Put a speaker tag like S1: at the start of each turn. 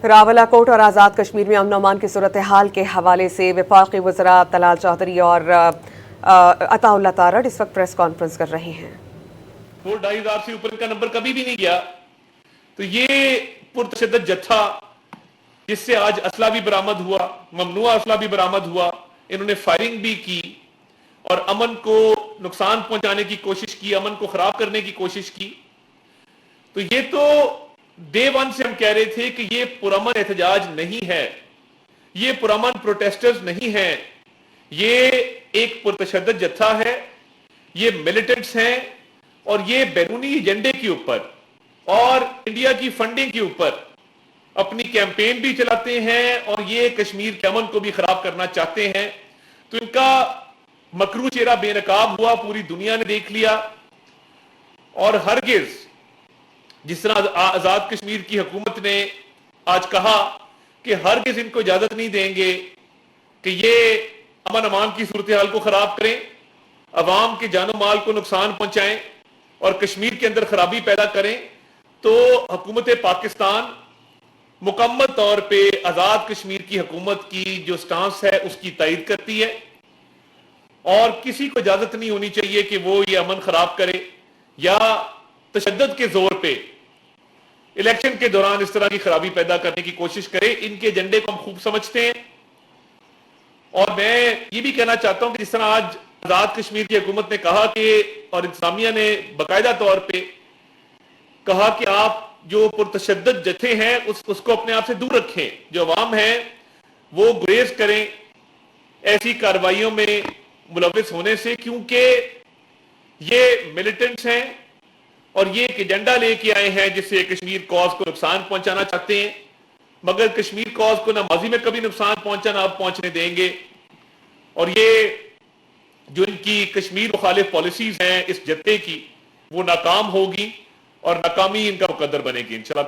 S1: راولا کوٹ اور آزاد کشمیر میں امن و امان کی صورتحال کے حوالے سے وفاقی وزراء طلال چودھری اور عطا اللہ تارڑ اس وقت پریس کانفرنس کر رہے ہیں۔
S2: 2,500 سے اوپر کا نمبر کبھی بھی نہیں گیا، تو یہ پرتشدد جتھا جس سے آج اسلحہ بھی برآمد ہوا، ممنوع اسلحہ بھی برآمد ہوا، انہوں نے فائرنگ بھی کی اور امن کو نقصان پہنچانے کی کوشش کی، امن کو خراب کرنے کی کوشش کی۔ تو یہ تو ڈے ون سے ہم کہہ رہے تھے کہ یہ پرامن احتجاج نہیں ہے، یہ پرامن پروٹیسٹرز نہیں ہیں، یہ ایک پرتشدد جتھا ہے، یہ ملیٹنٹس ہیں اور یہ بیرونی ایجنڈے کے اوپر اور انڈیا کی فنڈنگ کے اوپر اپنی کیمپین بھی چلاتے ہیں اور یہ کشمیر کے امن کو بھی خراب کرنا چاہتے ہیں۔ تو ان کا مکروہ چہرہ بے نقاب ہوا، پوری دنیا نے دیکھ لیا، اور ہرگز جس طرح آزاد کشمیر کی حکومت نے آج کہا کہ ہرگز ان کو اجازت نہیں دیں گے کہ یہ امن امان کی صورتحال کو خراب کریں، عوام کے جان و مال کو نقصان پہنچائیں اور کشمیر کے اندر خرابی پیدا کریں، تو حکومت پاکستان مکمل طور پہ آزاد کشمیر کی حکومت کی جو سٹانس ہے اس کی تائید کرتی ہے، اور کسی کو اجازت نہیں ہونی چاہیے کہ وہ یہ امن خراب کرے یا تشدد کے زور پہ الیکشن کے دوران اس طرح کی خرابی پیدا کرنے کی کوشش کرے۔ ان کے ایجنڈے کو ہم خوب سمجھتے ہیں، اور میں یہ بھی کہنا چاہتا ہوں کہ جس طرح آج آزاد کشمیر کی حکومت نے کہا کہ اور انتظامیہ نے باقاعدہ طور پہ کہا کہ آپ جو پرتشدد جتھے ہیں اس کو اپنے آپ سے دور رکھیں، جو عوام ہیں وہ گریز کریں ایسی کارروائیوں میں ملوث ہونے سے، کیونکہ یہ ملیٹنٹس ہیں اور یہ ایک ایجنڈا لے کے آئے ہیں جس سے کشمیر کاز کو نقصان پہنچانا چاہتے ہیں، مگر کشمیر کاز کو نہ ماضی میں کبھی نقصان پہنچا نہ اب پہنچنے دیں گے، اور یہ جو ان کی کشمیر مخالف پالیسیز ہیں اس جتھے کی وہ ناکام ہوگی اور ناکامی ان کا مقدر بنے گی انشاءاللہ۔